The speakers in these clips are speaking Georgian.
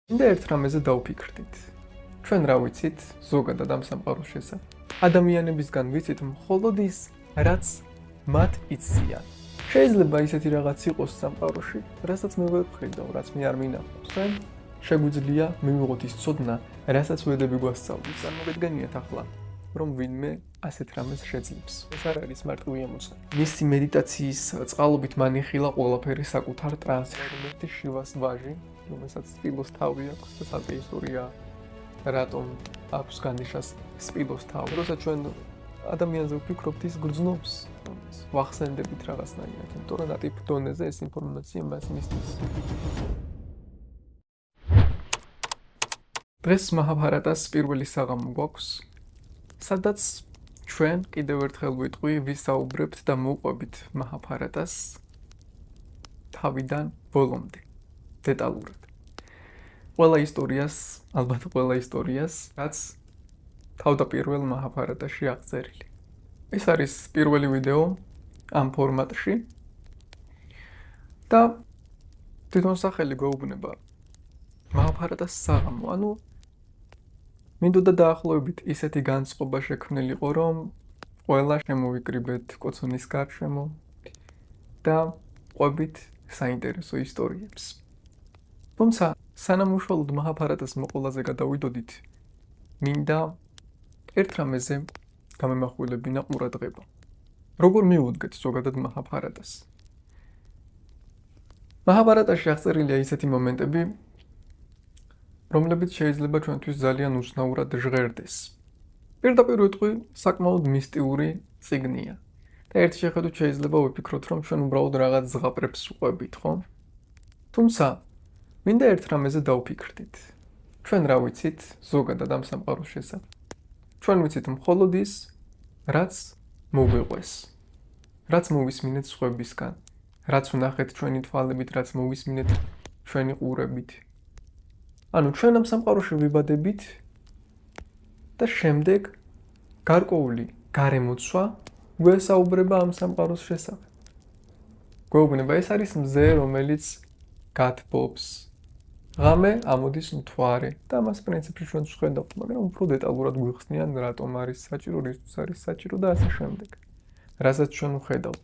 და ერთ რამეზე დავფიქრდით. ჩვენ რა ვიცით ზოგადად ამ სამყაროს შესახებ? ადამიანებისგან ვიცით მხოლოდ ის, რაც მათ იციან. შეიძლება ისეთი რაღაც იყოს სამყაროში, რასაც მე ვერ ვხედავ, რაც მე არ მინახავს. ან შეგვიძლია მივიღოთ ის ცოდნა, რასაც ვედები გვასწავლის. წარმოგედგენიათ ახლა, რომ ვინმე ასეთ რამეს შეძლებს. ეს არ არის მარტივი ემოცია. მისი მედიტაციის წყალობით მან იხილა ყველაფერი საკუთარ ტრანსფორმერში შივას ვაჟი, რომელსაც სპილოს თავი აქვს და საკე ისტორია რატომ აქვს განიშას სპილოს თავი. როცა ჩვენ ადამიანზე ვფიქრობთ, ის გრძნობს, ვახსენდებით რაღაცნაირად, იმიტომ რომ ნატიფ დონეზე ეს ინფორმაცია მას მისცემს. დღეს მაჰაბჰარატას პირველი საღამო გვაქვს, სადაც ჩვენ კიდევ ერთხელ ვიტყვი, ვისაუბრებთ და მოვყვებით მაჰაბჰარატას თავიდან ბოლომდე, დეტალურად. ყველა ისტორიას, რაც თავდაპირველ მაჰაბჰარატაში აღწერილი. ეს არის პირველი ვიდეო ამ ფორმატში და თვითონ სახელი გვეუბნება მაჰაბჰარატას საღამო, ანუ მინდოდა დაახლოებით ისეთი განწყობა შექმნილიყო, რომ ყველა შემოვიკრიბეთ კოცონის გარშემო და ყვებით საინტერესო ისტორიებს. თუმცა, სანამ უშუალოდ მაჰაბჰარატას მოყოლაზე გადავიდოდით, მინდა ერთ რამეზე გამემახვილებინა ყურადღება. როგორ მივუდგეთ ზოგადად მაჰაბჰარატას? მაჰაბჰარატაში აღწერილია ისეთი მომენტები, რომლებიც შეიძლება ჩვენთვის ძალიან უცნაურად ჟღერდეს. პირდაპირ ვიტყვი, საკმაოდ მისტიური წიგნია. და ერთ შეხედვით შეიძლება ვიფიქროთ, რომ ჩვენ უბრალოდ რაღაც ზღაპრებს ვყვებით, ხო? თუმცა, მინდა ერთ რამეზე დავფიქრდით. ჩვენ რა ვიცით ზოგადად ამ სამყაროს შესახებ? ჩვენ ვიცით მხოლოდ ის, რაც მოგვიყვეს, რაც მოვისმინეთ სხვებისგან, რაც ვნახეთ ჩვენი თვალებით, რაც მოვისმინეთ ჩვენი ყურებით. ანუ ჩვენ ამ სამყაროში ვიბადებით და შემდეგ გარკვეული გარემოცვა გვესაუბრება ამ სამყაროს შესახებ. გვეუბნება, ეს არის მზე, რომელიც გათბობს. ღამე ამოდის მთვარე და მას პრინციპში ჩვენ ვხედავთ, მაგრამ უფრო დეტალურად გვიხსნიან, რატომ არის საჭირო, რისთვის არის საჭირო და ასე შემდეგ. რასაც ჩვენ ვხედავთ.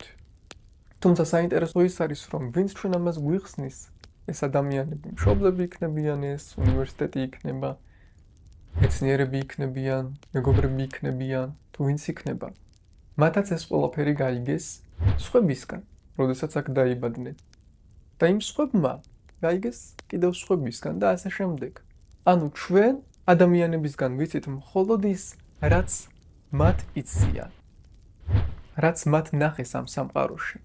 თუმცა საინტერესო ის არის, რომ ვინც ჩვენ ამას გვიხსნის, ეს ადამიანები, მშობლები იქნებიან, ეს უნივერსიტეტი იქნება, მეცნიერები იქნებიან, მეგობრები იქნებიან, თუ ვინც იქნება. მათაც ეს ყველაფერი გაიგეს სხვებისგან, როდესაც აქ დაიბადნენ. და იმ სხვებმა გაიგეს კიდევ სხვებისგან და ასე შემდეგ. ანუ ჩვენ ადამიანებისგან ვიცით მხოლოდ ის, რაც მათ იციან, რაც მათ ნახეს ამ სამყაროში.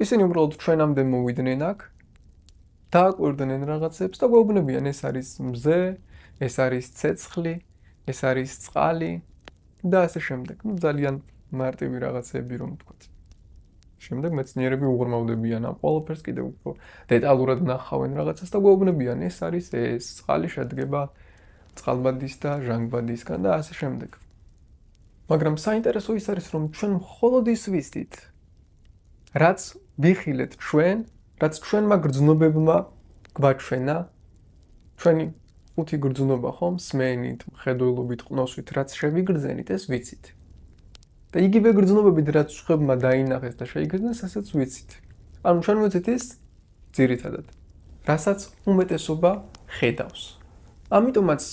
ისინი უბრალოდ ჩვენამდე მოვიდნენ აქ, დააკვირდნენ რაღაცებს და გვეუბნებიან, ეს არის მზე, ეს არის ცეცხლი, ეს არის წყალი და ასე შემდეგ. ძალიან მარტივი რაღაცები რომ ვთქვათ. შემდეგ მეცნიერები უღრმავდებიან ამ ყველაფერს, კიდევ უფრო დეტალურად ნახავენ რაღაცას და გვეუბნებიან, ეს არის ეს წყალი შედგება წყალბადის და ჟანგბადისგან და ასე შემდეგ. მაგრამ საინტერესო ის არის, რომ ჩვენ მხოლოდ ის ვიცით, რაც ვიხილეთ ჩვენ, რაც ჩვენმა გრძნობებმა გვაჩვენა, ჩვენი ხუთი გრძნობა ხომ, სმენით, მხედველობით, ყნოსვით, რაც შევიგრძენით, ეს ვიცით. და იგივე გრძნობებით, რაც სხვებმა დაინახეს და შეიგრძნეს, ასაც ვიცით. ანუ ჩვენ ვიცით ის ძირითადად, რასაც უმეტესობა ხედავს. ამიტომაც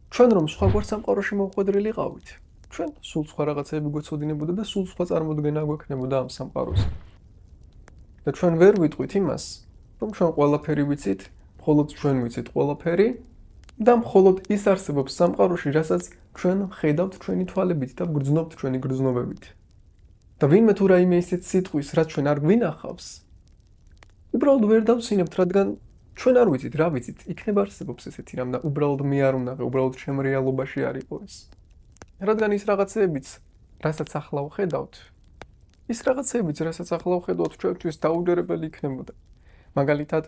ჩვენ რომ სხვაგვარ სამყაროში მოვხვედრილიყავით, ჩვენ სულ სხვა რაღაცები გვეცოდინებოდა და სულ სხვა წარმოდგენა გვექნებოდა ამ სამყაროზე. და ჩვენ ვერ ვიტყვით იმას, რომ ჩვენ ყველაფერი ვიცით, მხოლოდ ჩვენ ვიცით ყველაფერი და მხოლოდ ის არსებობს სამყაროში, რასაც ჩვენ ხედავთ ჩვენი თვალებით და გრძნობთ ჩვენი გრძნობებით. და ვინმე თუ რაიმე ისეთ სიტყვის, რაც ჩვენ არ გვინახავს, უბრალოდ ვერ დავსინებთ, რადგან ჩვენ არ ვიცით, რა ვიცით, იქნება არსებობს ესეთი რამ და უბრალოდ მე არ ვნახე, უბრალოდ ჩემ რეალობაში არ იყო ეს. რადგან ის რაღაცეებიც, რასაც ახლა ვხედავთ, ის რაღაცეებიც, რასაც ახლა ვხედავთ, ჩვენთვის დაუჯერებელი იქნებოდა. მაგალითად,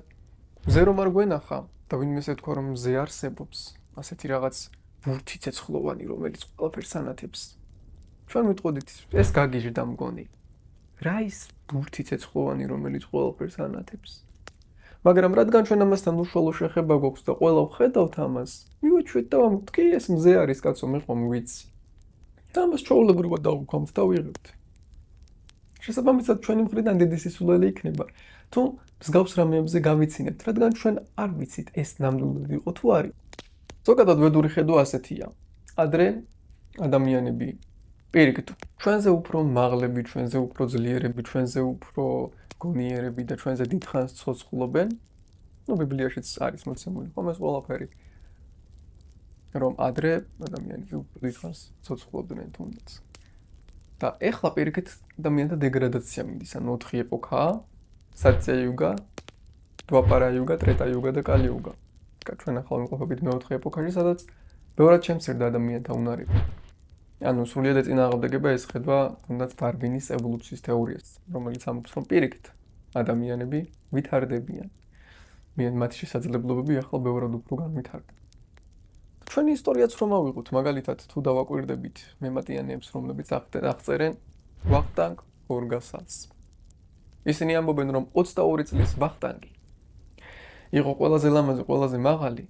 მზე რომ არ გვენახა და ვინმე ეთქვა, რომ მზე არსებობს, ასეთი რაღაც ბურთი ცეცხლოვანი, რომელიც ყველაფერს ანათებს. ჩვენ ვიტყოდით, ეს გაგიჟდა მგონი. რა ის ბურთი ცეცხლოვანი, რომელიც ყველაფერს ანათებს? მაგრამ რადგან ჩვენ ამასთან უშუალო შეხება გვაქვს და ყველა ვხედავთ ამას, მივაჩვით და ვამბობთ, ეს მზე არის კაცო, მე ხომ ვიცი. და ამას ჩვეულებრივად დავუქვამთ და ვიღებთ. შესაბამისად ჩვენი მხრიდან დიდი სისულელე იქნება, თუ მსგავს რამეებზე გავიცინებთ, რადგან ჩვენ არ ვიცით ეს ნამდვილად იყო თუ არ იყო. ზოგადად ვედური ხედვა ასეთია. ადრე ადამიანები პირიქით ჩვენზე უფრო მაღლები, ჩვენზე უფრო ძლიერები, ჩვენზე უფრო გონიერები და ჩვენზე დიდხანს ცოცხლობენ. ბიბლიაშიც არის მოცემული, ხომ ეს ყველაფერი. რომ ადრე ადამიანები უფრო დიდხანს ცოცხლობდნენ თუნდაც. და ეხლა პირიქით ადამიანთა დეგრადაცია მიდის, ანუ 4 ეპოქაა: საცია იუგა, დვაპარა იუგა, ტრეტა იუგა და კალი იუგა. ჩვენ ახლა ვიმყოფებით მე-4 ეპოქაში, სადაც ბევრად შემცირდა ადამიანთა უნარები. ანუ სრულიად ეწინააღმდეგება ეს ხედვა თუნდაც დარვინის ევოლუციის თეორიას, რომელიც ამბობს, რომ პირიქით ადამიანები ვითარდებიან. მათი შესაძლებლობები ახლა ბევრად უფრო განვითარდა. ჩვენი ისტორიაც რომ ავიღოთ, მაგალითად, თუ დავაკვირდებით მემატიანეებს, რომლებიც აღწერენ ვახტანგ გორგასალს. ისინი ამბობენ, რომ 22 წლის ვახტანგი იყო ყველაზე ლამაზი, ყველაზე მაღალი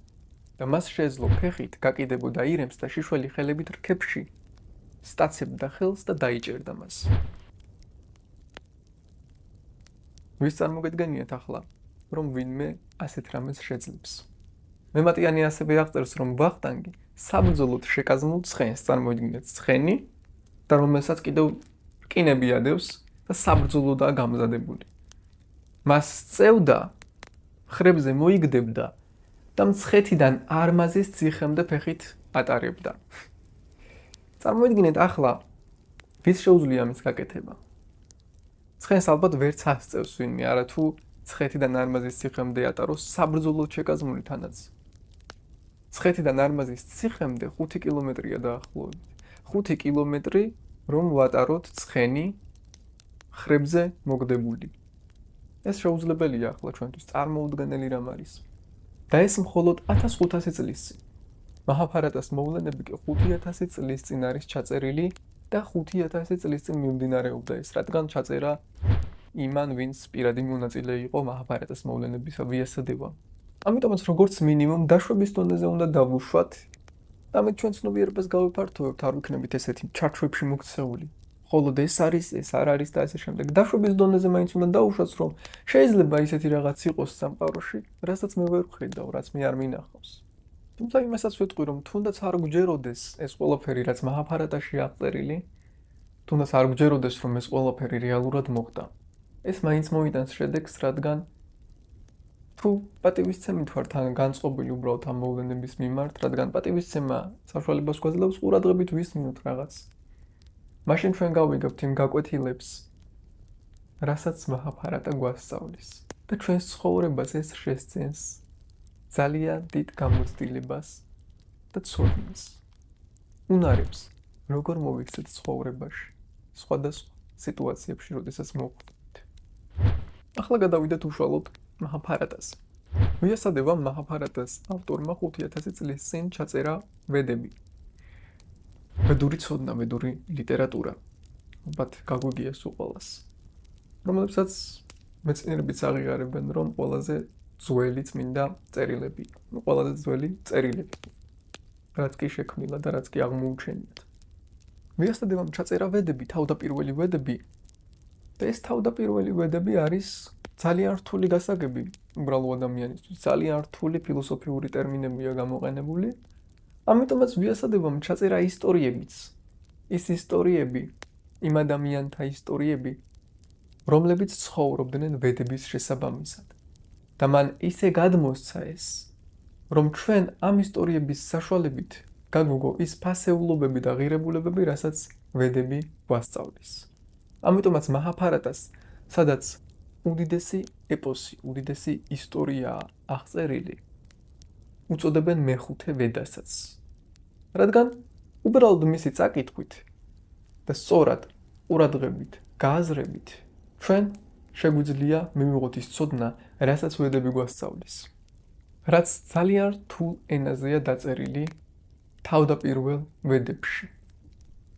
და მას შეეძლო ფეხით გაკიდებოდა ირემს და შიშველი ხელებით რქებში სტაცებდა ხელს და დაიჭერდა მას. ვის წარმოგედგენიათ ახლა, რომ ვინმე ასეთ რამეს შეძლებს? მემატიანე ასევე აღწერს, რომ ვახტანგი საბრძოლოდ შეკაზმულ ცხენს წარმოიდგინეთ ცხენი და რომელსაც კიდევ რკინები ადევს და საბრძოლოდაა გამზადებული. მას წევდა, ხრებზე მოიგდებდა და მცხეთიდან არმაზის ციხემდე ფეხით ატარებდა. წარმოიდგინეთ ახლა, ვის შეუძლია ამის გაკეთება? ცხენს ალბათ ვერც ასწევს ვინმე, არა თუ მცხეთიდან არმაზის ციხემდე ატაროს საბრძოლოდ შეკაზმული თანაც. მცხეთიდან არმაზის ციხემდე 5 კილომეტრია დაახლოებით. 5 კილომეტრი რომ ვატაროთ ცხენი ხრებზე მოგდებული. ეს შეუძლებელია ახლა ჩვენთვის, წარმოუდგენელი რამ არის. და ეს მხოლოდ 1500 წლის წინ. მაჰაბჰარატას მოვლენები კი 5000 წლის წინ არის ჩაწერილი და 5000 წლის წინ მიმდინარეობდა ეს, რადგან ჩაწერა იმან, ვინც პირადი მონაწილე იყო მაჰაბჰარატას მოვლენებისა ვიასადება. ამიტომაც როგორც მინიმუმ დაშვების დონეზე უნდა დავუშვათ და ამით ჩვენ ცნობიერებას გავიფართოვებთ, არ ვიქნებით ესეთი ჩარჩვებში მოქცეული. ხოლო ეს არის, ეს არ არის და ასე შემდეგ. დაშვების დონეზე მაინც უნდა დავუშვათ, რომ შეიძლება ისეთი რაღაც იყოს სამყაროში, რასაც მე ვერ ვხედავ, რაც მე არ მინახავს. თუმცა იმასაც ვეტყვი, რომ თუნდაც არ გვჯეროდეს ეს ყველაფერი, რაც მაჰაბჰარატაში აღწერილი, თუნდაც არ გვჯეროდეს, რომ ეს ყველაფერი რეალურად მოხდა. ეს მაინც მოიტანს შედეგს, რადგან თუ პატივისცემით ვართ ან განწყობილი უბრალოდ ამ მოვლენების მიმართ, რადგან პატივისცემა საშუალებას გვაძლევს ყურადღებით ვისმინოთ რაღაც. მაშინ ჩვენ გავიგებთ იმ გაკვეთილებს, რასაც მაჰაბჰარატა გვასწავლის და ჩვენს ცხოვრებას ეს შესწენს ძალიან დიდ გამოცდილებას და ცოდნას. უნარებს, როგორ მოვიქცეთ ცხოვრებაში, სხვადასხვა სიტუაციებში, როდესაც მოვხვდებით. ახლა გადავიდეთ უშუალოდ მაჰაბჰარატას. ვიასადება მაჰაბჰარატას ავტორმა 5000 წლის წინ ჩაწერა ვედები. ვედური ცოდნა, ვედური ლიტერატურა. ალბათ გაგვიგია სულ ყველას. რომლებსაც მეცნიერებიც აღიარებენ, რომ ყველაზე ძველი წმინდა წერილები, ყველაზე ძველი წერილები. რაც კი შექმნილა და რაც კი აღმოუჩენიათ. ვიასადება ჩაწერა ვედები, თავდაპირველი ვედები. და ეს თავდაპირველი ვედები არის ძალიან რთული გასაგები უბრალო ადამიანისთვის, ძალიან რთული ფილოსოფიური ტერმინებია გამოყენებული. ამიტომაც ვიასადებამ ჩაწერა ისტორიებიც. ის ისტორიები, იმ ადამიანთა ისტორიები, რომლებიც ცხოვრობდნენ ვედების შესაბამისად. და მან ისე გადმოსცა ეს, რომ ჩვენ ამ ისტორიების საშუალებით გაგვიგო ის ფასეულობები და ღირებულებები, რასაც ვედები გვასწავლის. ამიტომაც მაჰაბჰარატას, სადაც უდიდესი ეპოსი, უდიდესი ისტორიაა აღწერილი, უწოდებენ მეხუთე ვედასაც. რადგან უბრალოდ მისი წაკითხვით და სწორად ყურადღებით, გააზრებით, ჩვენ შეგვიძლია მივიღოთ ის ცოდნა, რასაც ვედები გვასწავლის. რაც ძალიან რთულ ენაზეა დაწერილი თავდაპირველ ვედებში.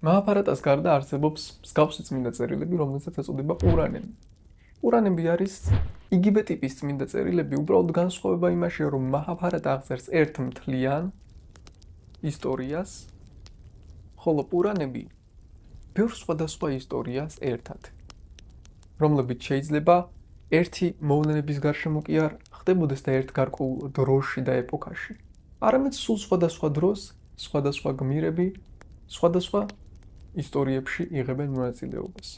მაჰაბჰარატას გარდა არსებობს მსგავსი წმინდა წერილები, რომელსაც ეწოდება ყურანები. ყურანები არის იგივე ტიპის წმინდა წერილები უბრალოდ განსხვავება იმაშია, რომ მაჰაბჰარატა აღწერს ერთ მთლიან ისტორიას, ხოლო პურანები ბევრ სხვადასხვა ისტორიას ერთად, რომლებიც შეიძლება ერთი მოვლენების გარშემო კი არ ხდებოდეს და ერთ გარკვეულ დროში და ეპოქაში, არამედ სულ სხვადასხვა დროს, სხვადასხვა გმირები, სხვადასხვა ისტორიებში იღებენ მონაწილეობას.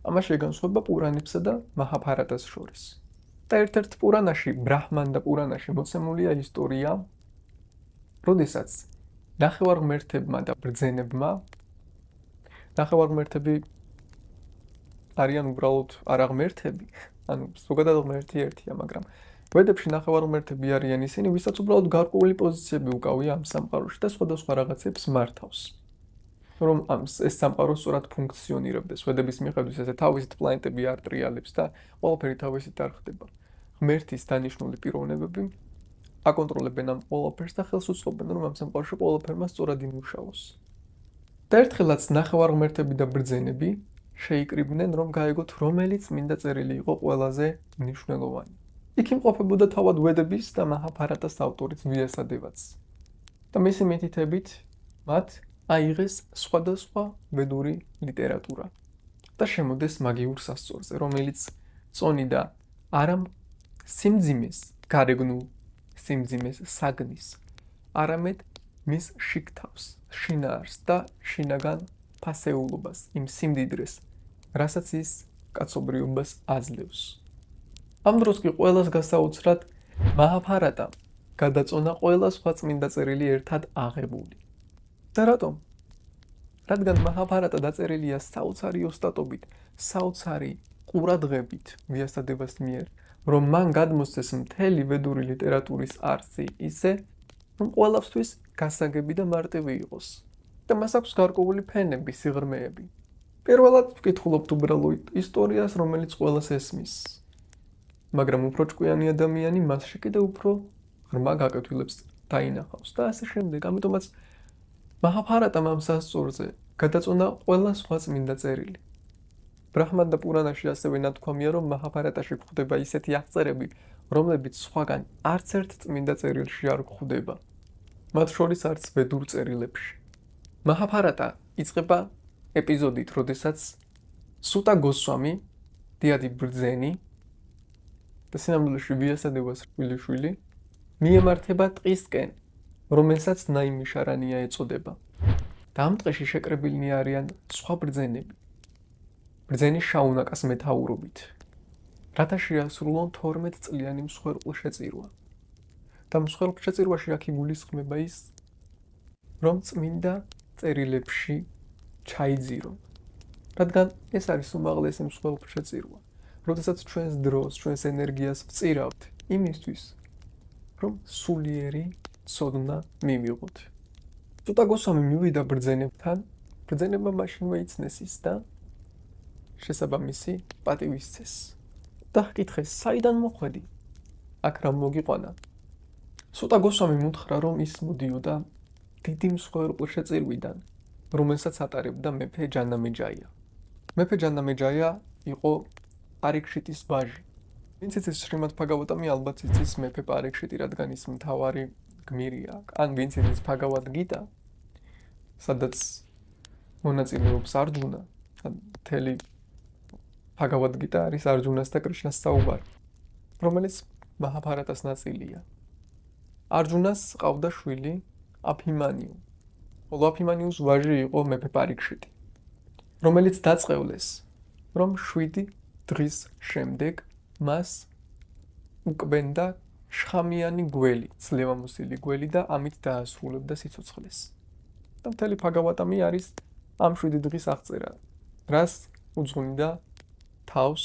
ამაში განსხვავება პურანებსა და მაჰაბჰარატას შორის. და ერთ-ერთ პურანაში, ბრაჰმანდა პურანაში მოცემულია ისტორია, როდესაც ნახევარღმერთებმა და ბრძენებმა, ნახევარღმერთები არიან უბრალოდ არა ღმერთები, ანუ ზოგადად ღმერთი ერთია, მაგრამ ვედებში ნახევარღმერთები არიან ისინი, ვისაც უბრალოდ გარკვეული პოზიციები უკავია ამ სამყაროში და სხვადასხვა რაღაცებს მართავს. რომ ეს სამყარო სწორად ფუნქციონირებდეს, ვედების მიხედვით ესე თავისით პლანეტები არ ტრიალებს და ყველაფერი თავისით არ ხდება. ღმერთის დანიშნული პიროვნებები აკონტროლებენ ამ ყველაფერს და ხელს უწყობენ, რომ ამ სამყაროში ყველაფერმა სწორად იმუშაოს. და ერთხელაც ნახევარღმერთები და ბრძენები შეიკრიბნენ, რომ გაეგოთ რომელი წმინდა წერილი იყო ყველაზე მნიშვნელოვანი. იქ იმყოფებოდა თავად ვედების და მაჰაბჰარატას ავტორიც ვიასადევაც. და მისი მითითებით მათ აიღეს სხვადასხვა ვედური ლიტერატურა და შემოდეს მაგიურ სასწორზე, რომელიც წონიდა არა სიმძიმეს, გარეგნულ სიმძიმეს საგნის, არამედ მის შიგთავს, შინაარს და შინაგან ფასეულობას, იმ სიმდიდრეს, რასაც ის კაცობრიობას აძლევს. ამ დროს კი ყველას გასაოცრად მაჰაბჰარატამ გადაწონა ყველა სხვა წმინდა წერილი ერთად აღებული. და რატომ? რადგან მაჰაბჰარატა დაწერილია საოცარი ოსტატობით, საოცარი ყურადღებით ვიასადევას მიერ, რომ მან გადმოსცეს მთელი ვედური ლიტერატურის არსი ისე, რომ ყველასთვის გასაგები და მარტივი იყოს. და მას აქვს გარკვეული ფენები, სიღრმეები. პირველად ვკითხულობთ უბრალო ისტორიას, რომელიც ყველას ესმის. მაგრამ უფრო ჭკვიანი ადამიანი მასში კიდევ უფრო ღრმა გაკეთილებს დაინახავს და ასე შემდეგ. ამიტომაც მაჰაბჰარატამ ამ სასწორზე გადაწონა ყველა სხვა წმინდა წერილი. ბრაჰმანდა პურანაში ასევე ნათქვამია, რომ მაჰაბჰარატაში გვხვდება ისეთი აღწერები, რომლებიც სხვაგან არც ერთ წმინდა წერილში არ გვხვდება. მათ შორის არც ვედურ წერილებში. მაჰაბჰარატა იწყება ეპიზოდით, როდესაც სუტა გოსვამი, დიადი ბრძენი და სინამდვილეში ვიასადევას შვილიშვილი მიემართება ტყისკენ, რომელსაც ნაიმიშარანია ეწოდება. და ამ ტყეში შეკრებილნი არიან სხვა ბრძენები. ბრძენი შაუნაკას მეთაურობით, რათა შეასრულონ 12 წლიანი მსხვერპლშეწირვა. და მსხვერპლშეწირვაში აქ იგულისხმება ის, რომ წმინდა წერილებში ჩაიძირონ. რადგან ეს არის უმაღლესი მსხვერპლშეწირვა, როდესაც ჩვენს დროს, ჩვენს ენერგიას ვწირავთ იმისთვის, რომ სულიერი ცოდნა მივიღოთ. სუტა გოსვამი მივიდა ბრძენებთან, ბრძენებმა მაშინვე იცნეს ის და შესაბამისი პატივისცეს. და ჰკითხეს, საიდან მოხვედი? აქ რა მოგიყვანა? სუტა გოსვამი უთხრა, რომ ის მოდიოდა დიდი მსხვერპლშეწირვიდან, რომელსაც ატარებდა მეფე ჯანამეჯაია. მეფე ჯანამეჯაია იყო პარიქშიტის ვაჟი. ვინც იცის შრიმად ბჰაგავატამი, ალბათ იცის მეფე პარიქშიტი, რადგან ის მთავარი გმირია. ან ვინც იცის ბჰაგავად გიტა, სადაც მონაწილეობს არჯუნა, მთელი ბჰაგავად გიტა არის არჯუნას და კრიშნას საუბარი, რომელიც მაჰაბჰარატას ნაწილია. არჯუნას ყავდა შვილი აფიმანიუ. ხოლო აფიმანიუს ვაჟი იყო მეფე პარიქშიტი, რომელიც დაწყევლეს, რომ 7 დღის შემდეგ მას უკბენდა შხამიანი გველი, ძლევამოსილი გველი და ამით დაასრულებდა სიცოცხლეს. და მთელი ბჰაგავატამი არის ამ 7 დღის აღწერა, რას უძღვნიდა თავს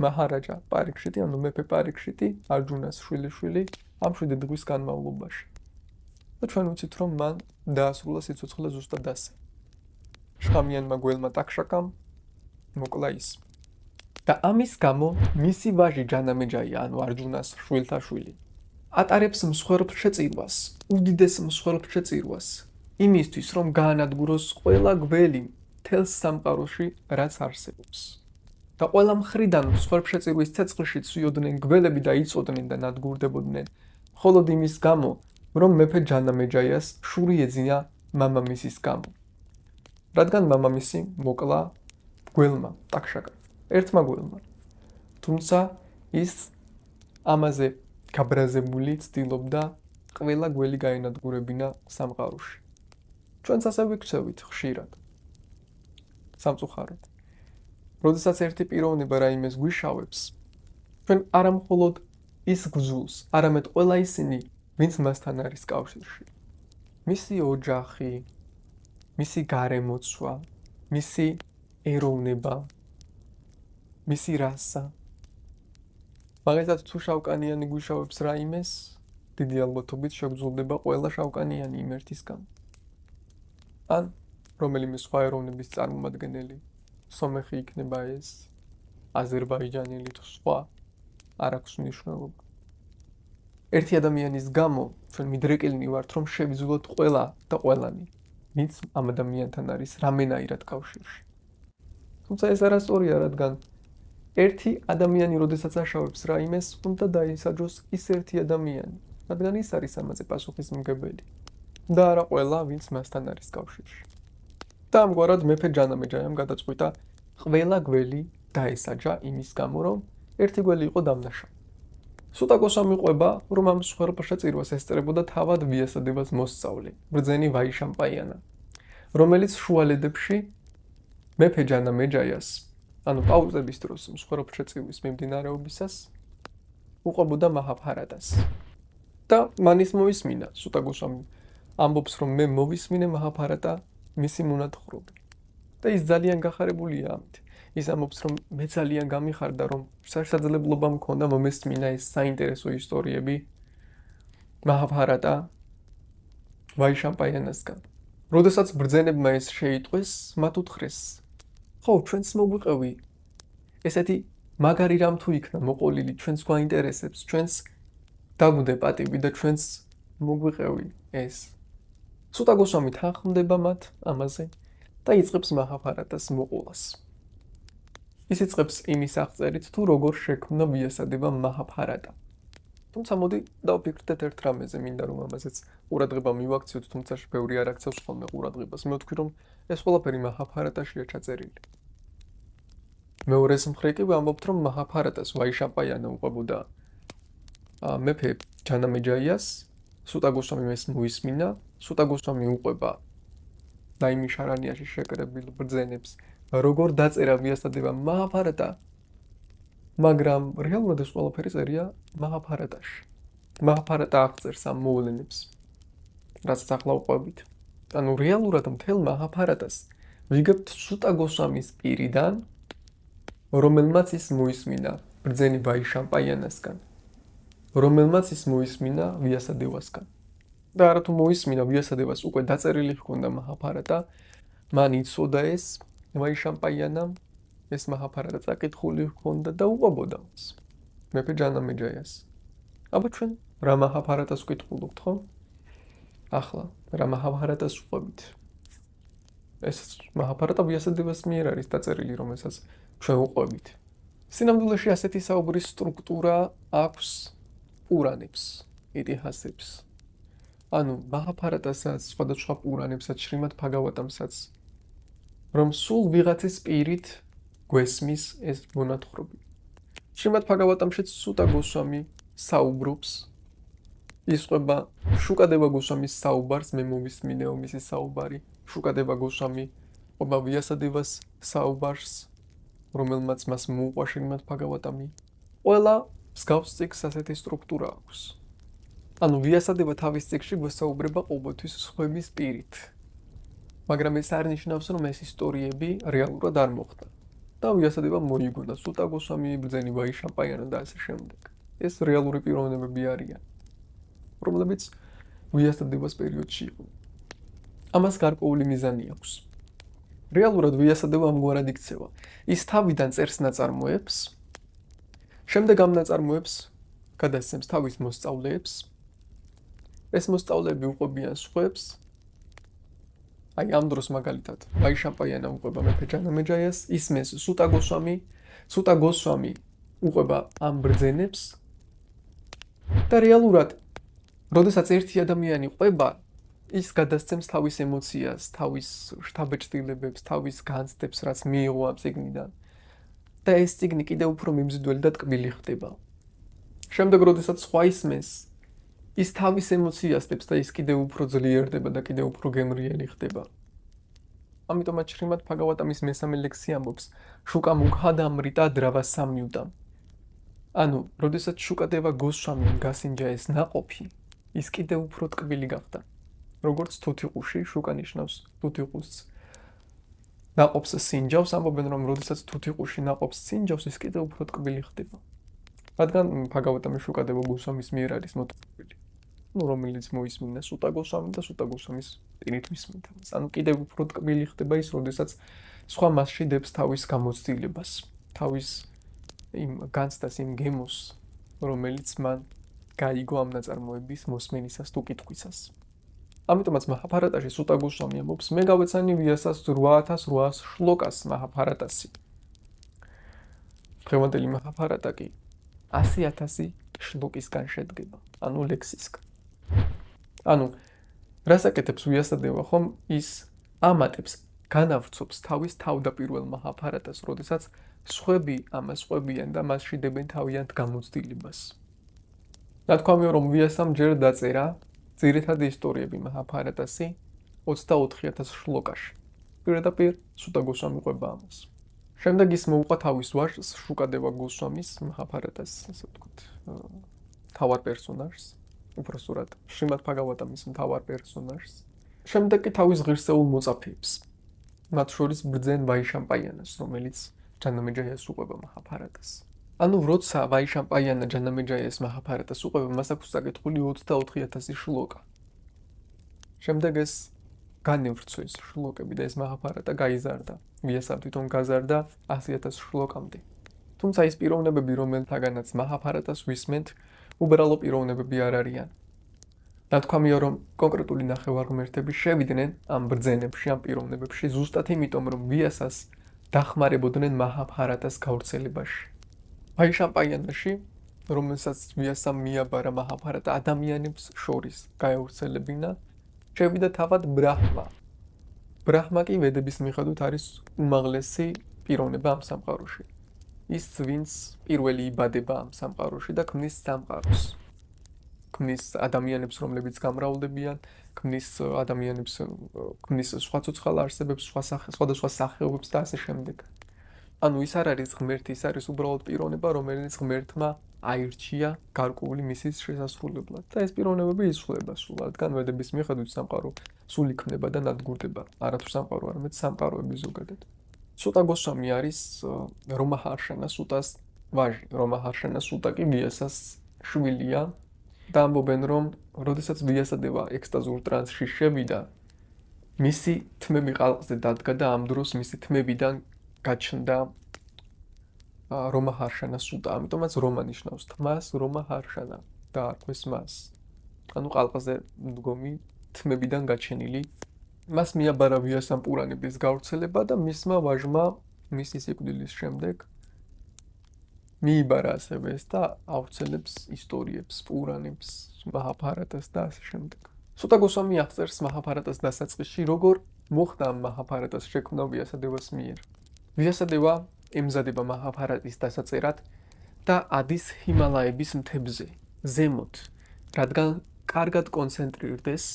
მაჰარაჯა პარიქშიტი, ანუ მეფე პარიქშიტი, არჯუნას შვილიშვილი ამ 7 დღის განმავლობაში. და ჩვენ ვიცით, რომ მან დაასრულა სიცოცხლე ზუსტად ასე. შხამიანმა გველმა ტაქშაკამ მოკლა ის. და ამის გამო მისი ვაჟი ჯანამეჯაია, ანუ არჯუნას შვილთა შვილი, ატარებს მსხვერპლშეწირვას, უდიდეს მსხვერპლშეწირვას, იმისთვის, რომ გაანადგუროს ყველა გველი მთელს სამყაროში, რაც არსებობს. და ყველა მხრიდან მსხვერპლშეწირვის ცეცხლში ცვიოდნენ გველები და იწოდნენ და ნადგურდებოდნენ, მხოლოდ იმის გამო, რომ მეფე ჯანამეჯაიას შური ეძინა მამამისის გამო. რადგან მამამისი მოკლა გველმა, ტაკშაკა, ერთმა გველმა. თუმცა ის ამაზე გაბრაზებული ცდილობდა ყველა გველი გაენადგურებინა სამყაროში. ჩვენც ასე ვიქცევით ხშირად. სამწუხაროდ. როდესაც ერთი პიროვნება რაიმეს გვიშავებს, ჩვენ არა მხოლოდ ის გძულს, არამედ ყველა ისინი, ვინც მასთან არის კავშირში. მისი ოჯახი, მისი გარემოცვა, მისი ეროვნება, მისი რასა. მაგალითად, თუ შავკანიანი გვიშავებს რაიმეს, დიდი ალბათობით შეგძულდება ყველა შავკანიანი იმ ერთის გამო. ან რომელიმე სხვა ეროვნების წარმომადგენელი, სომეხი იქნება ეს, აზერბაიჯანელი თუ სხვა, არ აქვს მნიშვნელობა. ერთი ადამიანის გამო ჩვენ მიდრეკილნი ვართ, რომ შევიძულოთ ყველა და ყველანი, ვინც ამ ადამიანთან არის რამენაირად კავშირში. თუმცა ეს არასწორია, რადგან ერთი ადამიანი, როდესაც აშავებს რაიმეს, უნდა დაისაჯოს ის ერთი ადამიანი, რადგან ის არის ამაზე პასუხისმგებელი და არა ყველა, ვინც მასთან არის კავშირში. და ამგვარად მეფე ჯანამეჯაიამ გადაწყვიტა ყველა გველი დაესაჯა იმის გამო, რომ ერთი გველი იყო დამნაშავე. სუტაკოსა მიყვება, რომ ამ მსხვერპლშეწირვას ესწრებოდა თავად ვიასადებას მოსწავლე, ბრძენი ვაიშამპაიანა, რომელიც შუალედებში მეფე ჯანამეჯაიას, ანუ პაუზების დროს მსხვერპლშეწირვის მიმდინარეობისას უყვებოდა მაჰაბჰარატას. და მან ის მოისმინა, სუტაკოსამ ამბობს, რომ მე მოვისმინე მაჰაბჰარატა მისი მონათხრობი. და ის ძალიან გახარებულია ამით. ის ამბობს, რომ მე ძალიან გამიხარდა, რომ შესაძლებლობა მქონდა მომესმინა ეს საინტერესო ისტორიები მაჰაბჰარატა ვაიშამპაიანასგან. როდესაც ბრძენებმა ეს შეიტყვეს, მათ უთხრეს, ხო, ჩვენც მოგვიყევი ესეთი მაგარი რამ თუ იქნა მოყოლილი ჩვენს გვაინტერესებს, ჩვენს დაგვდე პატივი და ჩვენც მოგვიყევი ეს. სუტაკოსამი თანხმდება მათ ამაზე და იწყებს მაჰაბჰარატას მოყოლას. ის იწყებს იმის აღწერით, თუ როგორ შექმნა ვიასადება მაჰაბჰარატა. თუმცა მოდი დავფიქრდეთ ერთ რამეზე, მინდა რომ ამაზეც ყურადღება მივაქციოთ, თუმცა ბევრი არ აქცევს ხოლმე ყურადღებას. მე ვთქვი, რომ ეს ყველაფერი მაჰაბჰარატაშია ჩაწერილი. მეორეს მხრივ კი ვამბობთ, რომ მაჰაბჰარატას ვაიშამპაიანა უყვებოდა მეფე ჯანამეჯაიას, სუტაკოსამი ეს მოისმინა, სუტაკოსამი უყვება ნაიმიშარანიაში შეკრებილ ბრძენებს, როგორ დაწერა ვიასადება მაჰაბჰარატა, მაგრამ რეალურად ეს ყველაფერი წერია მაჰაბჰარატაში. მაჰაბჰარატა აღწერს ამ მოვლენებს, რასაც ახლა უყვებით. ანუ რეალურად მთელ მაჰაბჰარატას ვიგებთ სუტაკოსამის პირიდან, რომელმაც ის მოისმინა ბრძენი ვაიშამპაიანასგან, რომელმაც ის მოისმინა ვიასადევასგან. და არა თუ მოისმინა ვიასადევას, უკვე დაწერილი ჰქონდა მაჰაბჰარატა, მან იცოდა ეს ვაიშამპაიანამ, ეს მაჰაბჰარატა წაკითხული ჰქონდა და უყვებოდა მას მეფე ჯანამეჯაიას. აბა ჩვენ რა მაჰაბჰარატას ვკითხულობთ, ხო? ახლა რა მაჰაბჰარატას ვყვებით? ეს მაჰაბჰარატა ვიასადევას მიერ არის დაწერილი, რომელსაც ჩვენ უყვებით. სინამდვილეში ასეთი საუბრის სტრუქტურა აქვს პურანებს, იტიჰასებს. ანუ მაჰაბჰარატასაც, სხვადასხვა პურანებსაც, შრიმად ბჰაგავატამსაც, რომ სულ ვიღაცის პირით გვესმის ეს მონათხრობი. შრიმად ბჰაგავატამშიც სუტა გოსვამი საუბრობს, ისყვება შუკადევა გოსვამის საუბარს, მე მოვისმინეო მისი საუბარი, შუკადევა გოსვამი ყვება ვიასადევას საუბარს, რომელმაც მას მოუყვა შრიმად ბჰაგავატამი. ყველა მსგავს წიგნს ასეთი სტრუქტურა აქვს. ანუ ვიასადევა თავის წიგნში გვესაუბრება ყოველთვის სხვების პირით. მაგრამ ეს არ ნიშნავს, რომ ეს ისტორიები რეალურად არ მოხდა. და ვიასადება მოიგონა სუტა გოსვამი, ბრძენი ვაიშამპაიანა და ასე შემდეგ. ეს რეალური პიროვნებები არიან, რომლებიც ვიასადევას პერიოდში იყვნენ. ამას გარკვეული მიზანი აქვს. რეალურად ვიასადევა ამგვარად იქცევა. ის თავიდან წერს ნაწარმოებს, შემდეგ ამ ნაწარმოებს გადასცემს თავის მოსწავლეებს. ეს მოსწავლეები უყვებიან სხვებს. აი ამ დროს მაგალითად ვაიშამპაიანა უყვება მეფე ჯანამეჯაიას, ისმენს სუტა გოსვამი, სუტა გოსვამი უყვება ამ ბრძენებს და რეალურად როდესაც ერთი ადამიანი ყვება ის გადასცემს თავის ემოციას, თავის შთაბეჭდილებებს, თავის განცდებს, რაც მიიღო ამ წიგნიდან. და ეს წიგნი კიდევ უფრო მიმზიდველი და ტკბილი ხდება. შემდეგ როდესაც სხვა ისმენს, ის თავის ემოციასებს და ის კიდევ უფრო ძლიერდება და კიდევ უფრო გემრიელი ხდება. ამიტომაც შრიმად ბჰაგავატამის მესამე ლექსი ამბობს, შუკა მუქადა მრიტა დრავა სამიუდამ. ანუ, როდესაც შუკადევა გოსვამიმ გასინჯა ეს ნაყოფი, ის კიდევ უფრო ტკბილი გახდა. როგორც თუთიყუში, შუკა ნიშნავს თუთიყუსს. ნაყოფს სინჯავს, ამბობენ რომ როდესაც თუთიყუში ნაყოფს სინჯავს, ის კიდევ უფრო ტკბილი ხდება. რადგან ბჰაგავატამი შუკადევა გოსვამის მიერ არის მოტყუებული. რომელიც მოისმინა სუტა გოსვამი და სუტა გოსვამის პირით მისმენთ. ანუ კიდევ უფრო ტკბილი ხდება ის, როდესაც სხვა მასში დებს თავის გამოცდილებას, თავის იმ განცდას, იმ გემოს, რომელიც მან გაიგო ამ ნაწარმოების მოსმენისას თუ კითხვისას. ამიტომაც მაჰაბჰარატაში სუტა გოსვამი ამბობს, მე გავეცანი ვიასას 8800 შლოკას მაჰაბჰარატასი. დღევანდელი მაჰაბჰარატა კი 100,000 შლოკისგან შედგება, ანუ ლექსისგან. ანუ რას აკეთებს ვიასადევა ხომ ის ამატებს, განავრცობს თავის თავდაპირველ მაჰაბჰარატას, როდესაც სხვები ამას ყვებიან და მასში დებენ თავიანთ გამოცდილებას. ნათქვამია რომ ვიასამ ჯერ დაწერა ძირითადი ისტორიები მაჰაბჰარატასი 24,000 შლოკაში. პირდაპირ სუტა გოსვამი ყვება ამას. შემდეგ ის მოუყვა თავის ვაჟს შუკადევა გოსვამის მაჰაბჰარატას, ასე ვთქვათ, მთავარ პერსონაჟს, უпроსტურად შრიმად ბჰაგავატამის მთავარ პერსონაჟს. შემდეგ კი თავის ღირსეულ მოწაფეებს. მათ შორის ბრძენ ვაიშამპაიანას, რომელიც ჯანამეჯაიას უყვება მაჰაბჰარატას. ანუ როცა ვაიშამპაიანა ჯანამეჯაიას მაჰაბჰარატას უყვება, მას აქვს საკითხული 24,000 შლოკა. შემდეგ ეს განევრცვეს შლოკები და ეს მაჰაბჰარატა გაიზარდა. ვიასამ თვითონ გაზარდა 100,000 შლოკამდე. თუმცა ის პიროვნებები, რომელთაგანაც მაჰაბჰარატას ვისმენთ, უბრალო პიროვნებები არ არიან. ნათქვამია რომ კონკრეტული ნახევარღმერთები შევიდნენ ამ ბრძენებში, ამ პიროვნებებში, ზუსტად იმიტომ, რომ ვიასას დახმარებოდნენ მაჰაბჰარატას გავრცელებაში. ვაიშამპაიანაში, რომელსაც ვიასამ მიაბარა მაჰაბჰარატა ადამიანებს შორის გაევრცელებინა, შევიდა თავად ბრაჰმა. ბრაჰმა კი ვედების მიხედვით არის უმაღლესი პიროვნება ამ სამყაროში. ის ვინც პირველი იბადება ამ სამყაროში და ქმნის სამყაროს. ქმნის ადამიანებს, რომლებიც გამრავლდებიან, ქმნის ადამიანებს, ქმნის სხვა ცოცხალ არსებებს, სხვადასხვა სახეობებს და ასე შემდეგ. ანუ ის არ არის ღმერთი, ის არის უბრალოდ პიროვნება, რომელიც ღმერთმა აირჩია გარკვეული მისიის შესასრულებლად. და ეს პიროვნებები იცვლება სულ, რადგან ვედების მიხედვით სამყარო სულ იქმნება და ნადგურდება. არათუ სამყარო, არამედ სამყაროები ზოგადად. სუტა გოსვამი არის რომაჰარშანა სუტას ვაჟი. რომაჰარშანა სუტა კი ვიასას შვილია და ამბობენ რომ როდესაც ვიასადევა ექსტაზურ ტრანსში შევიდა, მისი თმები ყალყზე დადგა და ამ დროს მისი თმებიდან გაჩნდა რომაჰარშანა სუტა. ამიტომაც რომა ნიშნავს თმას, რომაჰარშანა დაარქვეს მას. ანუ ყალყზე მდგომი თმებიდან გაჩენილი. მას მიაბარა ვიასამ პურანების გავრცელება და მისმა ვაჟმა მისი სიკვდილის შემდეგ მიიბარა ასევე ეს და ავრცელებს ისტორიებს, პურანებს, მაჰაბჰარატას და ასე შემდეგ. სუტა გოსვამი აღწერს მაჰაბჰარატას დასაწყისში, როგორ მოხდა მაჰაბჰარატას შექმნა ვიასადევას მიერ. ვიასადევა ემზადება მაჰაბჰარატის დასაწერად და ადის ჰიმალაების მთებზე, ზემოთ, რადგან კარგად კონცენტრირდეს,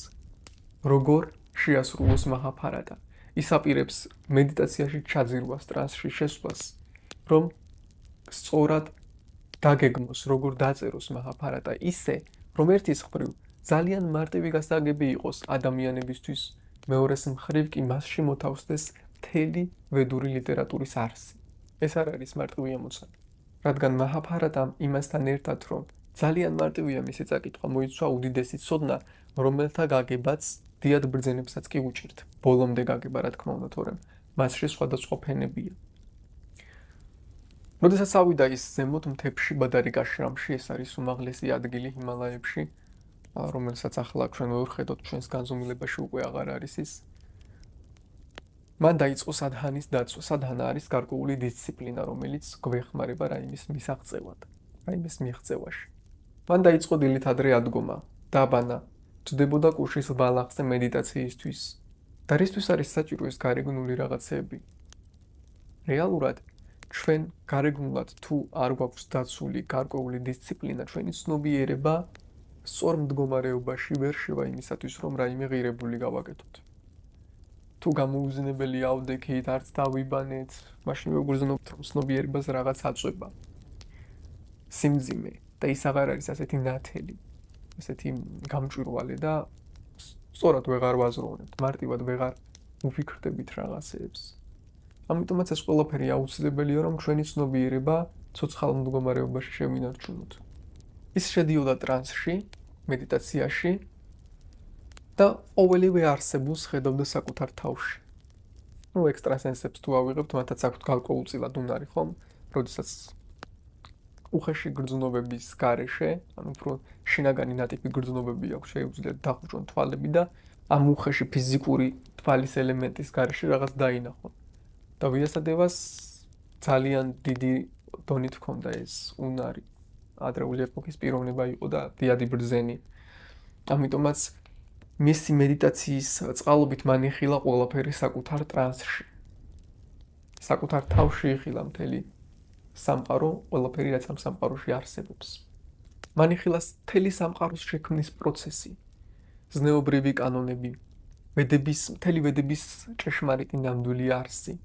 როგორ შეასრულოს მაჰაბჰარატა. ის აპირებს მედიტაციაში ჩაძირვას, ტრანსში შესვლას, რომ სწორად დაგეგმოს, როგორ დაწეროს მაჰაბჰარატა, ისე, რომ ერთის მხრივ ძალიან მარტივი გასაგები იყოს ადამიანებისთვის, მეორეს მხრივ კი მასში მოთავსდეს მთელი ვედური ლიტერატურის არსი. ეს არ არის მარტივი ამოცანა, რადგან მაჰაბჰარატამ იმასთან ერთად, რომ ძალიან მარტივია მისი წაკითხვა, მოიცვა უდიდესი ცოდნა, რომელთა გაგებაც დიად ბრძენებსაც კი უჭირთ. ბოლომდე გაგება, რა თქმა უნდა, თორემ მასში სხვადასხვა ფენებია. როდესაც ავიდა ის ზემოთ მთებში ბადარიკ აშრამში, ეს არის უმაღლესი ადგილი ჰიმალაებში, რომელსაც ახლა ჩვენ ვერ ხედავთ, ჩვენს განზომილებაში უკვე აღარ არის ის. მან დაიწყო სადჰანის დაცვა. სადჰანა არის გარკვეული დისციპლინა, რომელიც გვეხმარება რაიმის მისაღწევად, რაიმის მიღწევაში. მან დაიწყო დილით ადრე ადგომა, დაბანა, ჯდებოდა კუშის ბალახზე მედიტაციისთვის. და რისთვის არის საჭირო ეს გარეგნული რაღაცეები? რეალურად ჩვენ გარეგნულად თუ არ გვაქვს დაცული გარკვეული დისციპლინა, ჩვენი ცნობიერება სწორ მდგომარეობაში ვერ შევა იმისათვის, რომ რაიმე ღირებული გავაკეთოთ. თუ გამოუზნებელი ავდექით, არც დავიბანეთ, მაშინ ვეუბრძნობთ, რომ ცნობიერებას რაღაც აწვება. სიმძიმე და ის აღარ არის ასეთი ნათელი, ასეთი გამჭვირვალე და სწორად ვეღარ ვაზროვნებთ, მარტივად ვეღარ ვფიქრდებით რაღაცეებს. ამიტომაც ეს ყველაფერი აუცილებელია, რომ ჩვენი ცნობიერება ცოცხალ მდგომარეობაში შევინარჩუნოთ. ის შედიოდა ტრანსში, მედიტაციაში და ყოველივე არსებულს ხედავდა საკუთარ თავში. ექსტრასენსებს თუ ავიღებთ, მათაც აქვთ გარკვეულწილად უნარი, ხომ? როდესაც უხეში გრძნობების გარეშე, ანუ უფრო შინაგანი ნატიფი გრძნობები აქვს, შეუძლიათ დახუჭონ თვალები და ამ უხეში ფიზიკური თვალის ელემენტის გარეშე რაღაც დაინახონ. და ვიასადევას ძალიან დიდი დონით ჰქონდა ეს უნარი. ადრეული ეპოქის პიროვნება იყო და დიადი ბრძენი. ამიტომაც მისი მედიტაციის წყალობით მან იხილა ყველაფერი საკუთარ ტრანსში. საკუთარ თავში იხილა მთელი სამყარო, ყველაფერი რაც ამ სამყაროში არსებობს. მან იხილა მთელი სამყაროს შექმნის პროცესი, ზნეობრივი კანონები, მთელი ვედების ჭეშმარიტი ნამდვილი არსი,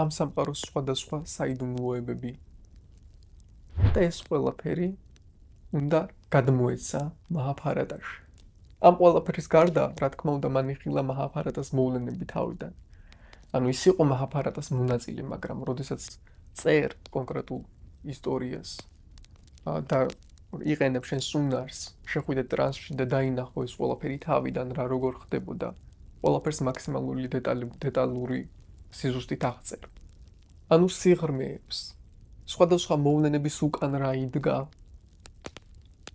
ამ სამყაროს სხვადასხვა საიდუმლოებები. და ეს ყველაფერი უნდა გადმოეცა მაჰაბჰარატაში. ამ ყველაფრის გარდა, რა თქმა უნდა, მან იხილა მაჰაბჰარატას მოვლენები თავიდან. ანუ ის იყო მაჰაბჰარატას მონაწილე, მაგრამ როდესაც წერ კონკრეტულ ისტორიას და იყენებ შენს უნარს, შეხვიდე ტრანსში და დაინახო ეს ყველაფერი თავიდან, რა როგორ ხდებოდა, ყველაფერს მაქსიმალური დეტალური სიზუსტით აღწერ. ანუ სიღრმეებს, სხვადასხვა მოვლენების უკან რა იდგა,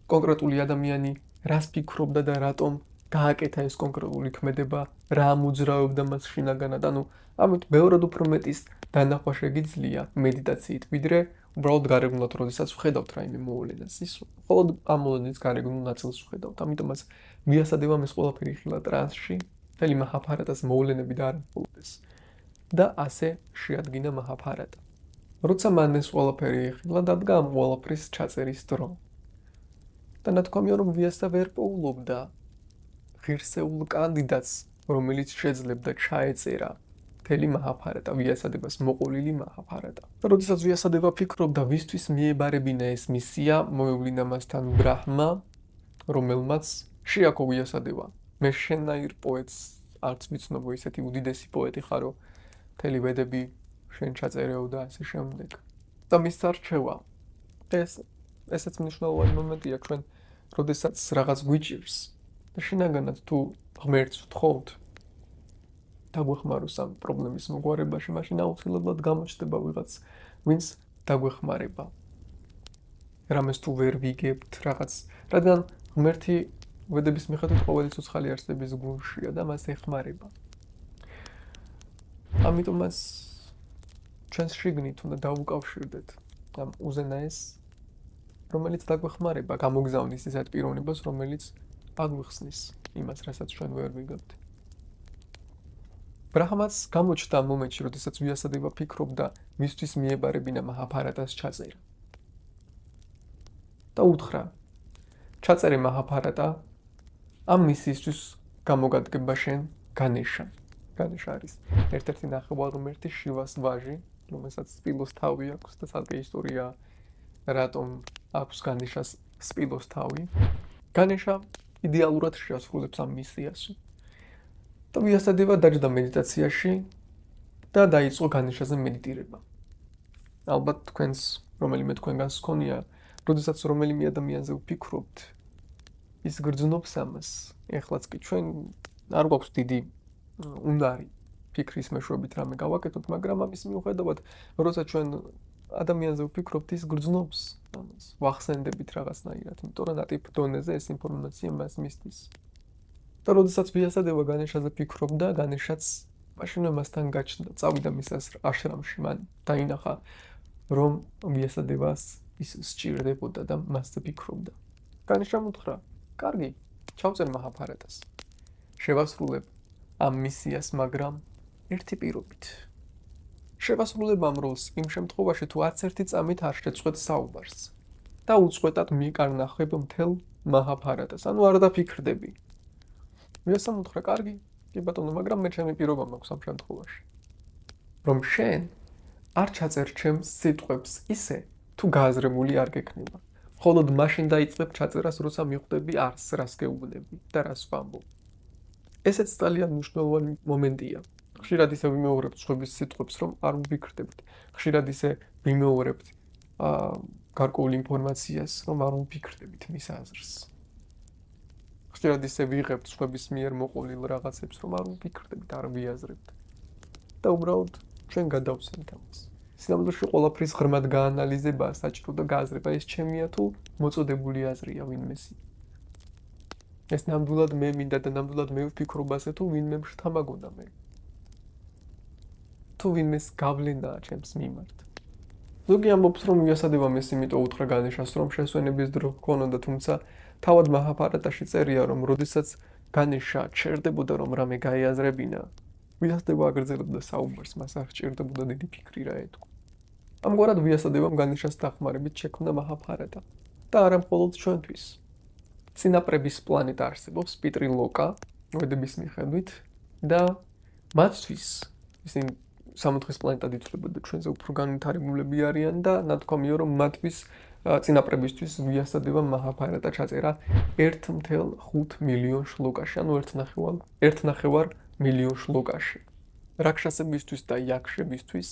კონკრეტული ადამიანი რას ფიქრობდა და რატომ გააკეთა ეს კონკრეტული ქმედება, რა ამოძრავებდა მას შინაგანად, ანუ ამით ბევრად უფრო მეტის დანახვა შეგიძლია მედიტაციით, ვიდრე უბრალოდ გარეგნულად, როდესაც ვხედავთ რაიმე მოვლენას, ის მხოლოდ ამ მოვლენის გარეგნულ ნაწილს ვხედავთ. ამიტომაც ვიასადებამ ეს ყველაფერი იხილა ტრანსში, მთელი მაჰაბჰარატას მოვლენები დაარღვევდეს და ასე შეადგინა მაჰაბჰარატა. როცა მან ეს ყველაფერი იხილა, დადგა ამ ყველაფრის ჩაწერის დრო. და ნათქვამია, რომ ვიასა ვერ პოულობდა ღირსეულ კანდიდატს, რომელიც შეძლებდა ჩაეწერა მთელი მაჰაბჰარატა, ვიასადებას მოყოლილი მაჰაბჰარატა. და როდესაც ვიასადება ფიქრობდა, ვისთვის მიებარებინა ეს მისია, მოევლინა მასთან ბრაჰმა, რომელმაც შეაქო ვიასადება. მე შენნაირ პოეტს არც ვიცნობ, ისეთი უდიდესი პოეტი ხარო, მთელი ვედები შენ ჩაწერეო და ასე შემდეგ. და მის არჩევა. ესეც მნიშვნელოვანი მომენტია, ჩვენ როდესაც რაღაც გვიჭირს და შინაგანად თუ ღმერთს ვთხოვთ დაგვეხმაროს ამ პრობლემის მოგვარებაში, მაშინ აუცილებლად გამოჩნდება ვიღაც, ვინც დაგვეხმარება. რამეს თუ ვერ ვიგებთ რაღაც, რადგან ღმერთი ვედების მიხედვით ყოველი ცოცხალი არსების გულშია და მას ეხმარება. ამიტომაც ჩვენს შიგნით უნდა დავუკავშირდეთ ამ უზენაეს, რომელიც დაგვეხმარება, გამოგზავნის ისეთ პიროვნებას, რომელიც აგვიხსნის იმას, რასაც ჩვენ ვერ ვიგებთ. ბრაჰმაც გამოჩნდა ამ მომენტში, როდესაც ვიასადება ფიქრობდა, მისთვის მიებარებინა მაჰაბჰარატას ჩაწერა. და უთხრა, ჩაწერე მაჰაბჰარატა, ამ მისიისთვის გამოგადგება შენ განეშა. განეშა არის ერთ-ერთი ნახევარღმერთი შივას ვაჟი, რომელსაც სპილოს თავი აქვს და ცალკე ისტორია რატომ აქვს განეშას სპილოს თავი. განეშა იდეალურად შეასრულებს ამ მისიას. და ვიასადება დაჯდა მედიტაციაში და დაიწყო განეშაზე მედიტირება. ალბათ თქვენს რომელიმე თქვენგანს ჰქონია, როდესაც რომელიმე ადამიანზე ვფიქრობთ, ის გრძნობს ამას. ეხლაც კი ჩვენ არ გვაქვს დიდი უნარი ფიქრის მეშვეობით რამე გავაკეთოთ, მაგრამ ამის მიუხედავად, როცა ჩვენ ადამიანზე ვფიქრობთ, ის გრძნობს ამას. ვახსენდებით რაღაცნაირად, იმიტომ რომ ნატიფ დონეზე ეს ინფორმაცია მას მისდის. და როდესაც ვიასადება განეშაზე ფიქრობდა, განეშაც მაშინვე მასთან გაჩნდა, წავიდა მის აშრამში, მან დაინახა, რომ ვიასადევას ის სჭირდებოდა და მასზე ფიქრობდა. განიშამ უთხრა, კარგი, ჩავწერ მაჰაბჰარატას. შევასრულებ ამ მისიას, მაგრამ ერთი პირობით. შევასრულებ ამ როლს იმ შემთხვევაში, თუ 11 წამით არ შეწყვეტ საუბარს და უწყვეტად მიყარნახებ მთელ მაჰაბჰარატას, ანუ არ დაფიქრდები. ვიასამ უთხრა, კარგი, კი ბატონო, მაგრამ მე ჩემი პირობა მაქვს ამ შემთხვევაში. რომ შენ არ ჩაწერს ჩემს სიტყვებს ისე, თუ გააზრებული არ გექნება. მხოლოდ მაშინ დაიწყებ ჩაწერას, როცა მიხვდები არს, რას გეუბნები და რას ვამბობ. ესეც ძალიან მნიშვნელოვანი მომენტია. ხშირად ისე ვიმეორებთ სხვების სიტყვებს, რომ არ ვფიქრდებთ. ხშირად ისე ვიმეორებთ გარკვეულ ინფორმაციას, რომ არ ვფიქრდებით მის აზრს. ხშირად ისე ვიღებთ სხვების მიერ მოყოლილ რაღაცებს, რომ არ ვფიქრდებით, არ ვიაზრებთ. და უბრალოდ ჩვენ გადავსებთ ამას. სინამდვილეში ყველაფრის ღრმად გაანალიზება საჭირო და გააზრება ეს ჩემია თუ მოწოდებული აზრია ვინმესი. ეს ნამდვილად მე მინდა და ნამდვილად მე ვფიქრობ ასე თუ ვინმე შთამაგონა მე. თუ ვინმეს გავლენაა ჩემს მიმართ. ზოგი ამბობს, რომ ვიასადევამ ეს იმიტომ უთხრა განეშას, რომ შესვენების დრო ჰქონოდა, თუმცა თავად მაჰაბჰარატაში წერია, რომ როდესაც განეშა ჩერდებოდა, რომ რამე გაეაზრებინა, ვიასადევა აგრძელებდა საუბარს, მას არ სჭირდებოდა დიდი ფიქრი რა ეთქვა. ამგვარად ვიასადევამ განეშას დახმარებით შექმნა მაჰაბჰარატა და არა მხოლოდ ჩვენთვის. წინაპრების პლანეტა არსებობს, პიტრი ლოკა, ვედების მიხედვით და მათთვის ისინი სამოთხის პლანეტად ითვლებოდა, ჩვენზე უფრო განვითარებულები არიან და ნათქვამია, რომ მათთვის წინაპრებისთვის ვიასადევამ მაჰაბჰარატა ჩაწერა 1.5 მილიონ შლოკაში, ანუ 1.5 მილიონ შლოკაში. რაქშასებისთვის და იაქშებისთვის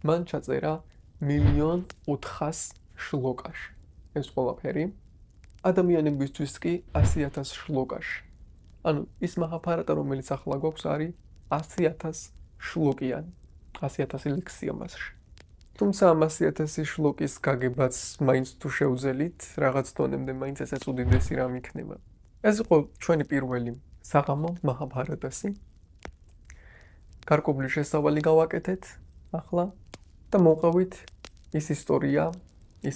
მან ჩაწერა 1.4 შლოკაში. ეს ყველაფერი ადამიანებისთვის კი 100,000 შლოკაში. ანუ ის მაჰაბჰარატა, რომელიც ახლა გვაქვს, არის 100,000 შლოკიანი, 100,000 ლექსია მასში. თუმცა ამ 100,000 შლოკის გაგებაც მაინც თუ შევძელით, რაღაც დონემდე მაინც ესეც უდიდესი რამ იქნება. ეს იყო ჩვენი პირველი საღამო მაჰაბჰარატასი. გარკვეული შესავალი გავაკეთეთ ახლა და მოვყავით ის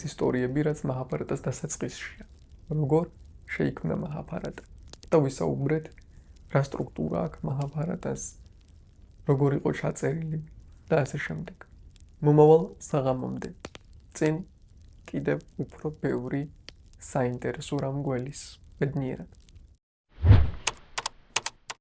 ისტორიები, რაც მაჰაბჰარატას დასაწყისშია. როგორ შეიქმნა მაჰაბჰარატა და ვისაუბრეთ რა სტრუქტურა აქვს მაჰაბჰარატას, როგორ იყო ჩაწერილი და ასე შემდეგ. მომავალ საღამომდე წინ კიდევ უფრო ბევრი საინტერესო რამ გველის. ბედნიერად.